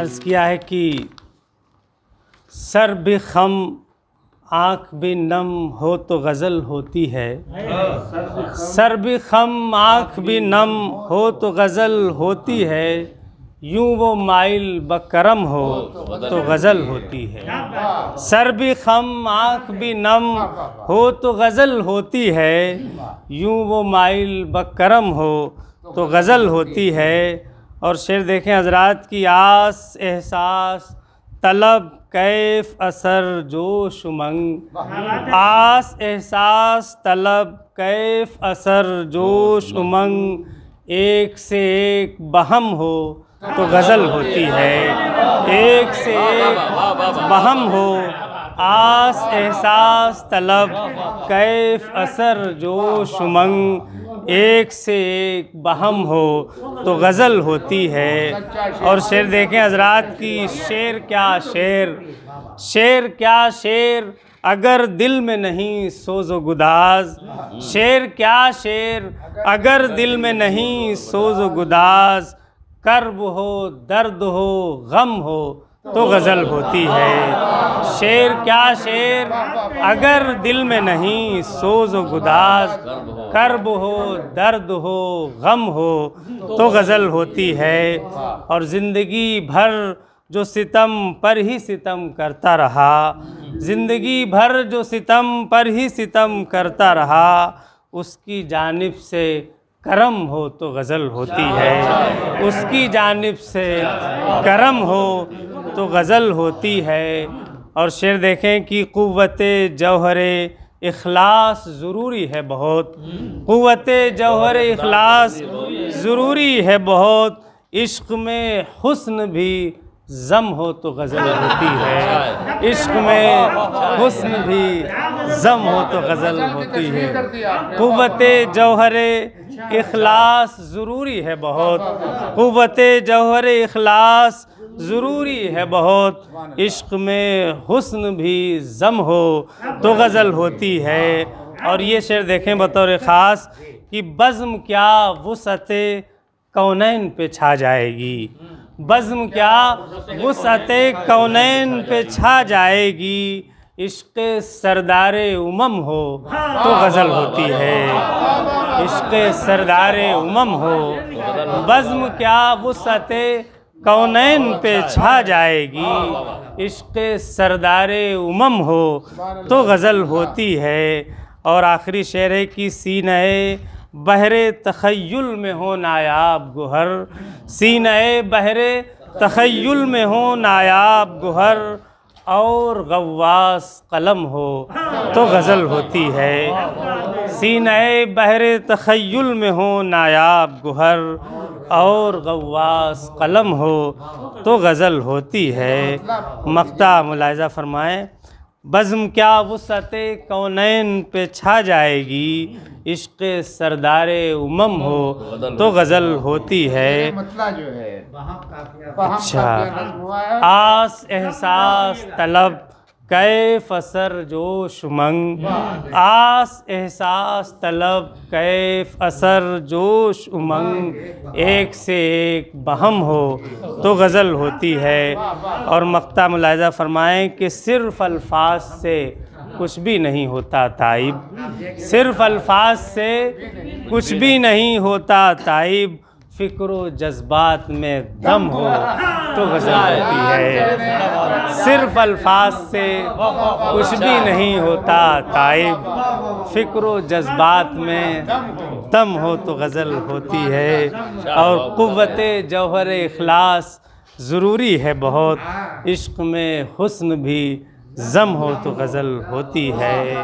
عرض کیا ہے کہ سر بھی خم آنکھ بھی نم ہو تو غزل ہوتی ہے، سر بھی خم آنکھ بھی نم ہو تو غزل ہوتی ہے، یوں وہ مائل بکرم ہو تو غزل ہوتی ہے۔ سر بھی خم آنکھ بھی نم ہو تو غزل ہوتی ہے، یوں وہ مائل بکرم ہو تو غزل ہوتی ہے۔ اور شعر دیکھیں حضرات کی آس احساس طلب کیف اثر جوش امنگ، آس احساس طلب کیف اثر جوش امنگ، ایک سے ایک بہم ہو تو غزل ہوتی ہے، ایک سے ایک بہم ہو، آس احساس طلب کیف اثر جوش امنگ، ایک سے ایک بہم ہو تو غزل ہوتی ہے۔ اور شعر دیکھیں حضرات کی، شعر کیا شعر، شعر کیا شعر اگر دل میں نہیں سوز و گداز، شعر کیا شعر اگر دل میں نہیں سوز و گداز، کرب ہو درد ہو غم ہو تو غزل ہوتی ہے۔ شعر کیا شعر اگر دل میں نہیں سوز و گداز، کرب ہو درد ہو غم ہو تو غزل ہوتی ہے۔ اور زندگی بھر جو ستم پر ہی ستم کرتا رہا، زندگی بھر جو ستم پر ہی ستم کرتا رہا، اس کی جانب سے کرم ہو تو غزل ہوتی ہے، اس کی جانب سے کرم ہو تو غزل ہوتی ہے۔ اور شعر دیکھیں کہ قوت جوہر اخلاص ضروری ہے بہت، قوت جوہر اخلاص ضروری ہے بہت، عشق میں حسن بھی ضم ہو تو غزل ہوتی ہے، عشق میں حسن بھی ضم ہو تو غزل ہوتی ہے۔ قوت جوہر اخلاص ضروری ہے بہت، قوت جوہر اخلاص ضروری ہے بہت، عشق میں حسن بھی ضم ہو تو غزل ہوتی ہے۔ اور یہ شعر دیکھیں بطور خاص کہ بزم کیا وسعت کونین پہ چھا جائے گی، بزم کیا وسعت کونین پہ چھا جائے گی، عشق سردار امم ہو تو غزل ہوتی ہے، عشق سردار امم ہو، بزم کیا وسعت کونین پہ چھا جائے گی، عشق سردار امم ہو تو غزل ہوتی ہے۔ اور آخری شعر ہے کہ سینہ بحر تخیل میں ہو نایاب گوہر، سینہ بحر تخیل میں ہو نایاب گوہر، اور غواص قلم ہو تو غزل ہوتی ہے، سینہ بحر تخیل میں ہو نایاب گوہر، اور غواص قلم ہو تو غزل ہوتی ہے۔ مقطع ملاحظہ فرمائیں، بزم کیا وسعت کونین پہ چھا جائے گی، عشق سردار امم ہو تو غزل ہوتی ہے۔ اچھا، آس احساس طلب کیف اثر جوش امنگ، آس احساس طلب کیف اثر جوش امنگ، ایک سے ایک بہم ہو تو غزل ہوتی ہے۔ اور مقطع ملاحظہ فرمائیں کہ صرف الفاظ سے کچھ بھی نہیں ہوتا تائب، صرف الفاظ سے کچھ بھی نہیں ہوتا تائب، فکر و جذبات میں دم ہو تو غزل ہوتی ہے، صرف الفاظ سے کچھ بھی نہیں ہوتا تائب، فکر و جذبات میں دم ہو تو غزل ہوتی ہے۔ اور قوت جوہر اخلاص ضروری ہے بہت، عشق میں حسن بھی ضم ہو تو غزل ہوتی ہے۔